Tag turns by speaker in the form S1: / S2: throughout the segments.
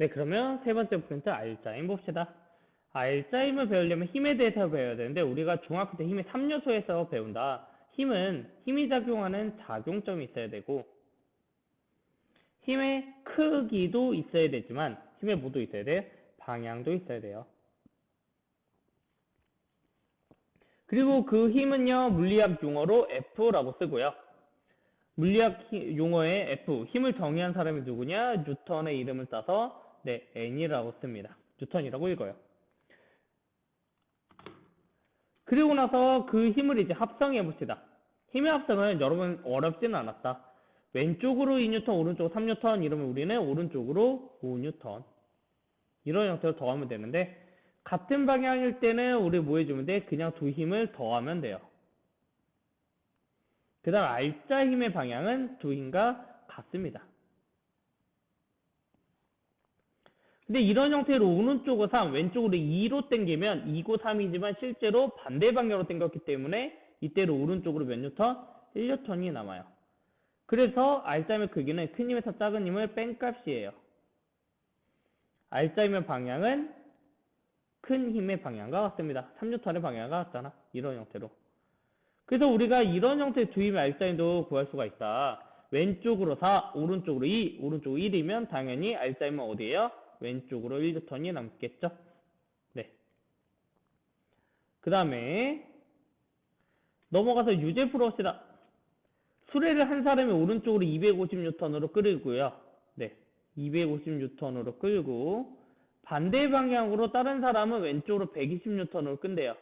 S1: 네, 그러면 세 번째 포인트 R자임 봅시다. R자임을 배우려면 힘에 대해서 배워야 되는데 우리가 중학교 때 힘의 3요소에서 배운다. 힘이 작용하는 작용점이 있어야 되고 힘의 크기도 있어야 되지만 힘의 뭐도 있어야 돼? 방향도 있어야 돼요. 그리고 그 힘은요, 물리학 용어로 F라고 쓰고요. 물리학 용어의 F, 힘을 정의한 사람이 누구냐? 뉴턴의 이름을 따서 네, N이라고 씁니다. 뉴턴이라고 읽어요. 그리고 나서 그 힘을 이제 합성해 봅시다. 힘의 합성은 여러분 어렵지는 않았다. 왼쪽으로 2뉴턴, 오른쪽으로 3뉴턴 이러면 우리는 오른쪽으로 5뉴턴. 이런 형태로 더하면 되는데 같은 방향일 때는 우리 뭐 해주면 돼? 그냥 두 힘을 더하면 돼요. 그 다음 R자 힘의 방향은 두 힘과 같습니다. 근데 이런 형태로 오른쪽으로 3, 왼쪽으로 2로 당기면 2고 3이지만 실제로 반대 방향으로 당겼기 때문에 이때로 오른쪽으로 몇 뉴턴? 1뉴턴이 남아요. 그래서 R자임의 크기는 큰 힘에서 작은 힘을 뺀 값이에요. R자임의 방향은 큰 힘의 방향과 같습니다. 3뉴턴의 방향과 같잖아. 이런 형태로. 그래서 우리가 이런 형태의 두 힘의 R자임도 구할 수가 있다. 왼쪽으로 4, 오른쪽으로 2, 오른쪽 1이면 당연히 R자임은 어디예요? 왼쪽으로 1뉴턴이 남겠죠? 네. 그 다음에 넘어가서 유제 풀어봅시다. 수레를 한 사람이 오른쪽으로 250뉴턴으로 끌고요. 네. 250뉴턴으로 끌고 반대 방향으로 다른 사람은 왼쪽으로 120뉴턴으로 끈대요.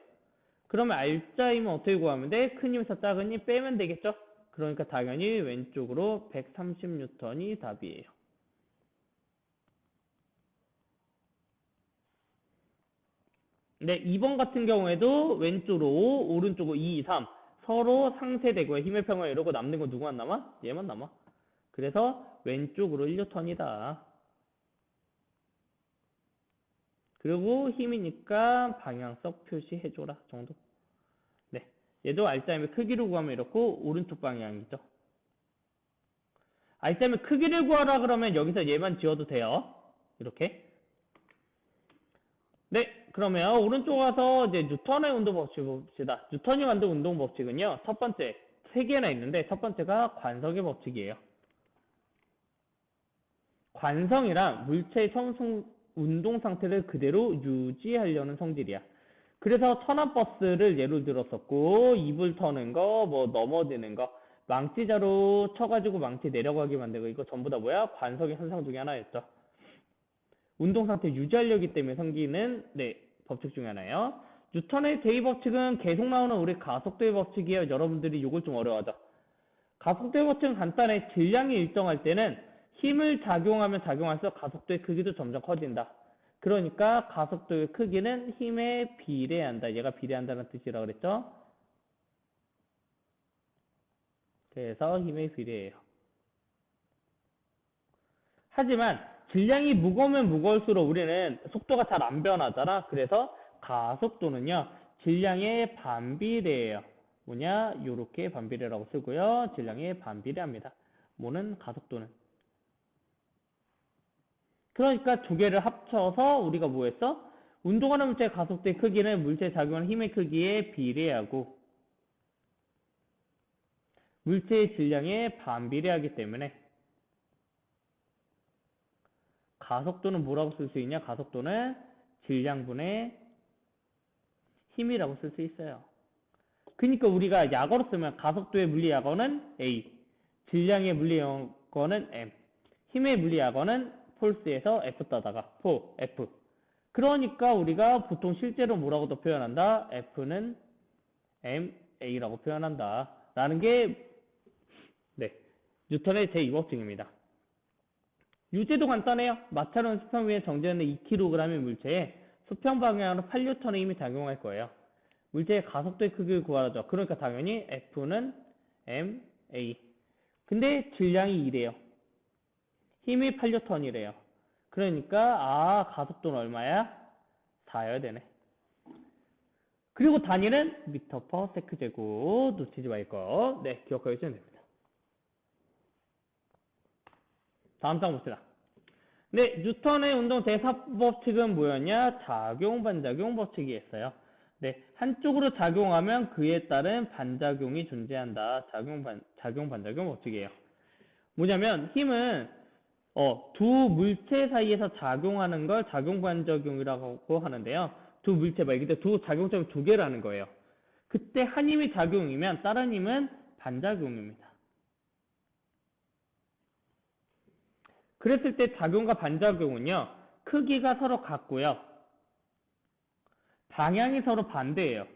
S1: 그러면 R자임은 어떻게 구하면 돼? 큰 힘에서 작은 힘 빼면 되겠죠? 그러니까 당연히 왼쪽으로 130뉴턴이 답이에요. 네, 2번 같은 경우에도 왼쪽으로 5, 오른쪽으로 2, 3 서로 상쇄되고요. 힘의 평을 이러고 남는 건 누구만 남아? 얘만 남아. 그래서 왼쪽으로 1뉴턴이다. 그리고 힘이니까 방향석 표시해줘라 정도. 네, 얘도 R자임의 크기를 구하면 이렇고 오른쪽 방향이죠. R자임의 크기를 구하라 그러면 여기서 얘만 지워도 돼요. 이렇게. 네, 그러면 오른쪽 가서 이제 뉴턴의 운동 법칙 봅시다. 뉴턴이 만든 운동 법칙은요, 첫 번째, 세 개나 있는데, 첫 번째가 관성의 법칙이에요. 관성이란 물체의 운동 상태를 그대로 유지하려는 성질이야. 그래서 천안버스를 예로 들었었고, 이불 터는 거, 뭐 넘어지는 거, 망치자로 쳐가지고 망치 내려가게 만들고, 이거 전부 다 뭐야? 관성의 현상 중에 하나였죠. 운동 상태 유지하려기 때문에 생기는 네, 법칙 중에 하나예요. 뉴턴의 제2 법칙은 계속 나오는 우리 가속도의 법칙이에요. 여러분들이 이걸 좀 어려워하죠. 가속도의 법칙은 간단해. 질량이 일정할 때는 힘을 작용하면 작용할수록 가속도의 크기도 점점 커진다. 그러니까 가속도의 크기는 힘에 비례한다. 얘가 비례한다는 뜻이라고 그랬죠. 그래서 힘에 비례해요. 하지만 질량이 무거우면 무거울수록 우리는 속도가 잘 안 변하잖아. 그래서 가속도는요, 질량의 반비례예요. 뭐냐? 요렇게 반비례라고 쓰고요. 질량의 반비례합니다. 뭐는 가속도는. 그러니까 두 개를 합쳐서 우리가 뭐 했어? 운동하는 물체의 가속도의 크기는 물체에 작용하는 힘의 크기에 비례하고 물체의 질량에 반비례하기 때문에 가속도는 뭐라고 쓸 수 있냐? 가속도는 질량분의 힘이라고 쓸 수 있어요. 그러니까 우리가 약어로 쓰면 가속도의 물리약어는 A, 질량의 물리약어는 M, 힘의 물리약어는 폴스에서 F 따다가 포, F. 그러니까 우리가 보통 실제로 뭐라고도 표현한다? F는 MA라고 표현한다. 라는 게 네, 뉴턴의 제2법칙입니다. 유제도 간단해요. 마찰은 수평 위에 정제하는 2kg의 물체에 수평 방향으로 8N의 힘이 작용할 거예요. 물체의 가속도의 크기를 구하죠. 그러니까 당연히 F는 MA. 근데 질량이 2래요. 힘이 8N이래요. 그러니까 가속도는 얼마야? 4여야 되네. 그리고 단위는 미터 퍼 세크 제곱. 놓치지 말고 네, 기억하시면 됩니다. 다음 장 봅시다. 네, 뉴턴의 운동 대사법칙은 뭐였냐? 작용, 반작용 법칙이었어요. 네, 한쪽으로 작용하면 그에 따른 반작용이 존재한다. 작용, 반작용 법칙이에요. 뭐냐면 힘은 두 물체 사이에서 작용하는 걸 작용, 반작용이라고 하는데요. 두 물체 말 그때 두 작용점이 두 개라는 거예요. 그때 한 힘이 작용이면 다른 힘은 반작용입니다. 그랬을 때 작용과 반작용은요, 크기가 서로 같고요, 방향이 서로 반대예요.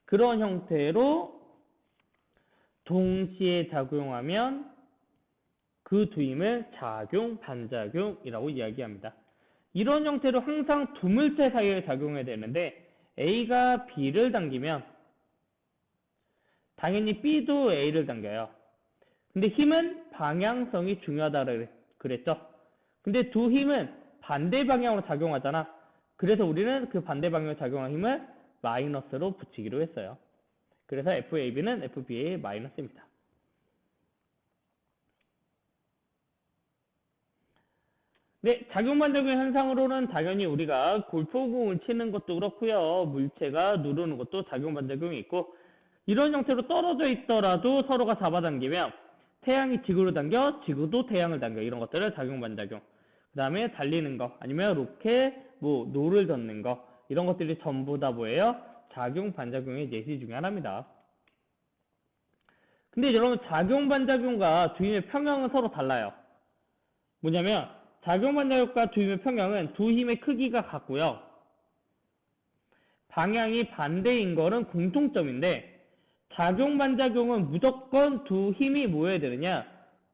S1: 그런 형태로 동시에 작용하면 그 두 힘을 작용, 반작용이라고 이야기합니다. 이런 형태로 항상 두 물체 사이에 작용해야 되는데 A가 B를 당기면 당연히 B도 A를 당겨요. 근데 힘은 방향성이 중요하다고 그랬죠. 근데 두 힘은 반대 방향으로 작용하잖아. 그래서 우리는 그 반대 방향으로 작용한 힘을 마이너스로 붙이기로 했어요. 그래서 FAB는 FBA 마이너스입니다. 네, 작용-반작용 현상으로는 당연히 우리가 골프공을 치는 것도 그렇고요. 물체가 누르는 것도 작용-반작용이 있고 이런 형태로 떨어져 있더라도 서로가 잡아당기면 태양이 지구를 당겨, 지구도 태양을 당겨. 이런 것들을 작용-반작용. 그 다음에 달리는 거, 아니면 로켓, 노를 젓는 거. 이런 것들이 전부 다 뭐예요? 작용-반작용의 예시 중에 하나입니다. 근데 여러분, 작용-반작용과 두 힘의 평형은 서로 달라요. 뭐냐면, 작용-반작용과 두 힘의 평형은 두 힘의 크기가 같고요. 방향이 반대인 거는 공통점인데, 작용-반작용은 무조건 두 힘이 모여야 되느냐?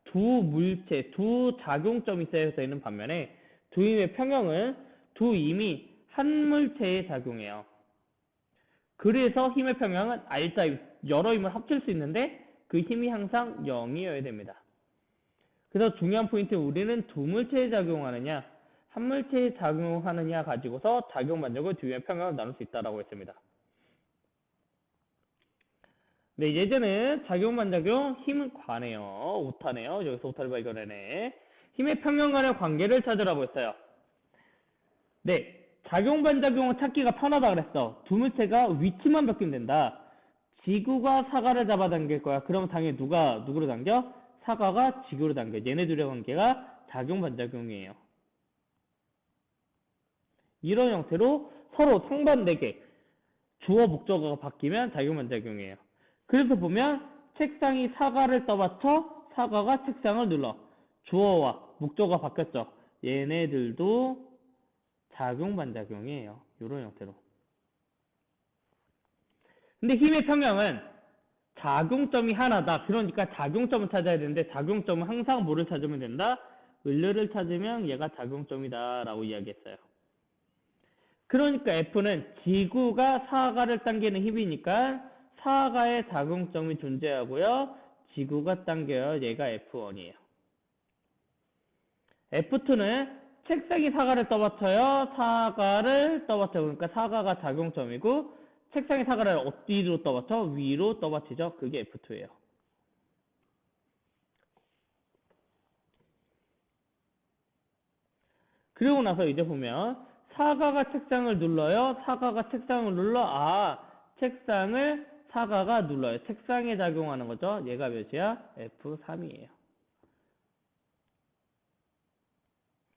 S1: 두 물체, 두 작용점이 쌓여져 있는 반면에 두 힘의 평형은 두 힘이 한 물체에 작용해요. 그래서 힘의 평형은 알짜 여러 힘을 합칠 수 있는데 그 힘이 항상 0이어야 됩니다. 그래서 중요한 포인트 우리는 두 물체에 작용하느냐 한 물체에 작용하느냐 가지고서 작용-반작용을 두 힘의 평형을 나눌 수 있다고 했습니다. 네, 예전에 작용-반작용 힘은 과네요. 오타네요. 여기서 오타를 발견하네. 힘의 평형 간의 관계를 찾으라고 했어요. 네, 작용-반작용은 찾기가 편하다 그랬어. 두 물체가 위치만 바뀌면 된다. 지구가 사과를 잡아당길 거야. 그럼 당연히 누가 누구로 당겨? 사과가 지구로 당겨. 얘네 둘의 관계가 작용-반작용이에요. 이런 형태로 서로 상반되게 주어 목적어가 바뀌면 작용-반작용이에요. 그래서 보면 책상이 사과를 떠받쳐 사과가 책상을 눌러. 주어와 목적어가 바뀌었죠. 얘네들도 작용-반작용이에요. 이런 형태로. 근데 힘의 평형은 작용점이 하나다. 그러니까 작용점을 찾아야 되는데 작용점은 항상 뭐를 찾으면 된다? 을류를 찾으면 얘가 작용점이다 라고 이야기했어요. 그러니까 F는 지구가 사과를 당기는 힘이니까 사과의 작용점이 존재하고요. 지구가 당겨요. 얘가 F1이에요. F2는 책상이 사과를 떠받쳐요. 사과를 떠받쳐요. 그러니까 사과가 작용점이고 책상이 사과를 어디로 떠받쳐? 위로 떠받치죠. 그게 F2예요. 그리고 나서 이제 보면 사과가 책상을 눌러요. 사과가 책상을 눌러. 책상을 사과가 눌러요. 책상에 작용하는 거죠. 얘가 몇이야? F3이에요.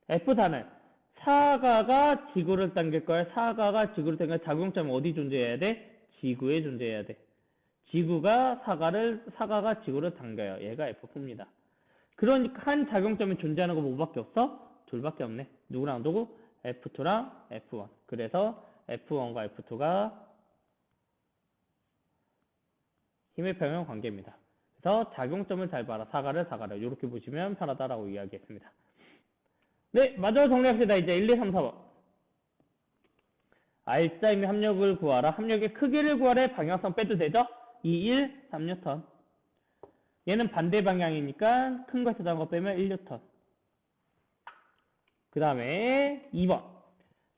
S1: F4는 사과가 지구를 당길 거야. 사과가 지구를 당길 작용점이 어디 존재해야 돼? 지구에 존재해야 돼. 지구가 사과가 지구를 당겨요. 얘가 F4입니다. 그러니까 한 작용점이 존재하는 거 뭐밖에 없어? 둘밖에 없네. 누구랑 누구? F2랑 F1. 그래서 F1과 F2가 힘의 평형 관계입니다. 그래서 작용점을 잘 봐라. 사과를 이렇게 보시면 편하다라고 이야기했습니다. 네, 마지막으로 정리합시다. 이제 1, 2, 3, 4번. 알짜임의 합력을 구하라. 합력의 크기를 구하래. 방향성 빼도 되죠? 2, 1, 3뉴턴. 얘는 반대 방향이니까 큰 거 찾아간 거 빼면 1뉴턴. 그 다음에 2번.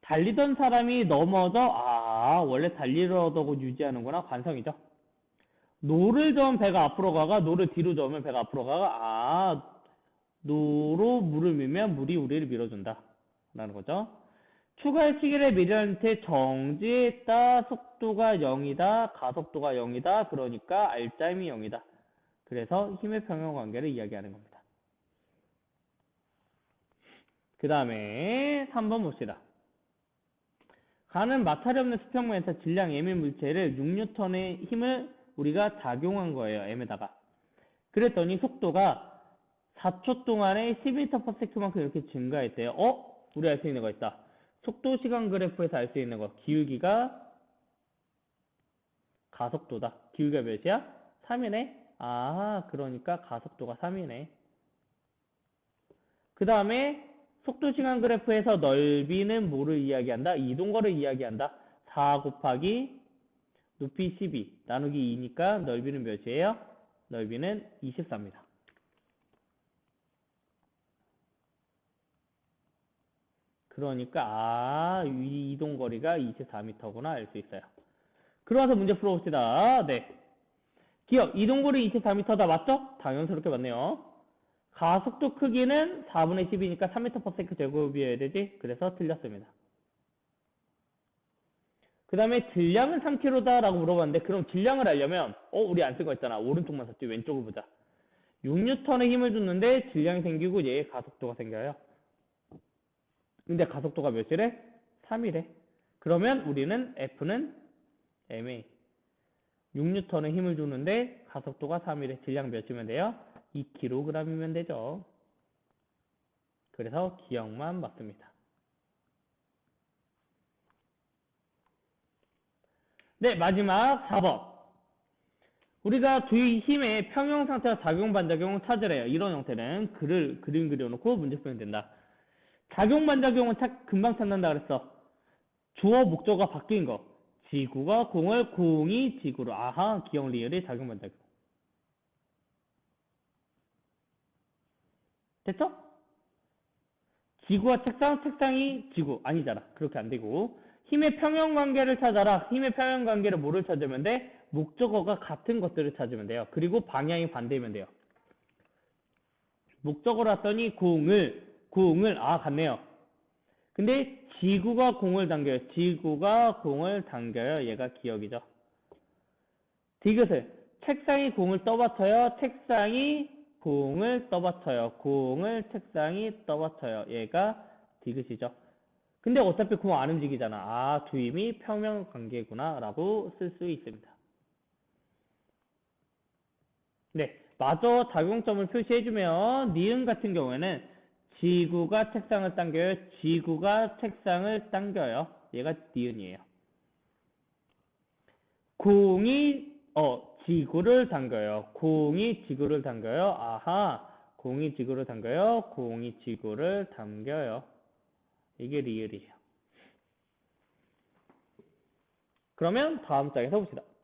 S1: 달리던 사람이 넘어져. 원래 달리려고 유지하는구나. 관성이죠. 노를 저으면 배가 앞으로 가가, 노를 뒤로 저으면 배가 앞으로 가가. 노로 물을 밀면 물이 우리를 밀어준다 라는 거죠. 추가할 시기를 미리할 때 정지했다, 속도가 0이다, 가속도가 0이다. 그러니까 R자임이 0이다. 그래서 힘의 평형 관계를 이야기하는 겁니다. 그 다음에 3번 봅시다. 가는 마찰이 없는 수평면에서 질량 M의 물체를 6N의 힘을 우리가 작용한 거예요. M에다가. 그랬더니 속도가 4초 동안에 12m/s만큼 이렇게 증가했대요. 우리 알 수 있는 거 있다. 속도 시간 그래프에서 알 수 있는 거. 기울기가 가속도다. 기울기가 몇이야? 3이네. 그러니까 가속도가 3이네. 그 다음에 속도 시간 그래프에서 넓이는 뭐를 이야기한다? 이동거를 이야기한다. 4 곱하기 높이 12 나누기 2니까 넓이는 몇이에요? 넓이는 24입니다. 그러니까 이동거리가 24m구나 알 수 있어요. 그러면서 문제 풀어봅시다. 네. 기억, 이동거리 24m다 맞죠? 당연스럽게 맞네요. 가속도 크기는 4분의 10이니까 3m/s 제곱이어야 되지? 그래서 틀렸습니다. 그 다음에 질량은 3kg다 라고 물어봤는데, 그럼 질량을 알려면 우리 안 쓴 거 있잖아. 오른쪽만 썼지. 왼쪽을 보자. 6N의 힘을 줬는데 질량이 생기고 얘의 가속도가 생겨요. 근데 가속도가 몇이래? 3이래. 그러면 우리는 F는 MA 6N의 힘을 주는데 가속도가 3이래. 질량 몇이면 돼요? 2kg이면 되죠. 그래서 기억만 맞습니다. 네, 마지막 4번. 우리가 두 힘의 평형 상태와 작용 반작용을 찾으래요. 이런 형태는 그림 그려놓고 문제 풀면 된다. 작용 반작용은 금방 찾는다 그랬어. 주어 목적어가 바뀐 거. 지구가 공을, 공이 지구로. 기억 리을이 작용 반작용. 됐죠? 지구와 책상, 책상이 지구. 아니잖아. 그렇게 안 되고. 힘의 평형 관계를 찾아라. 힘의 평형 관계를 뭐를 찾으면 돼? 목적어가 같은 것들을 찾으면 돼요. 그리고 방향이 반대면 돼요. 목적어로 왔더니 공을, 같네요. 근데 지구가 공을 당겨요. 지구가 공을 당겨요. 얘가 기억이죠. 디귿을 책상이 공을 떠받쳐요. 책상이 공을 떠받쳐요. 공을 책상이 떠받쳐요. 얘가 디귿이죠. 근데 어차피 공 안 움직이잖아. 두 힘이 평형 관계구나 라고 쓸 수 있습니다. 네, 마저 작용점을 표시해주면 니은 같은 경우에는 지구가 책상을 당겨요. 지구가 책상을 당겨요. 얘가 니은이에요. 공이 지구를 당겨요. 공이 지구를 당겨요. 공이 지구를 당겨요. 공이 지구를 당겨요. 이게 리을이에요. 그러면 다음 장에서 봅시다.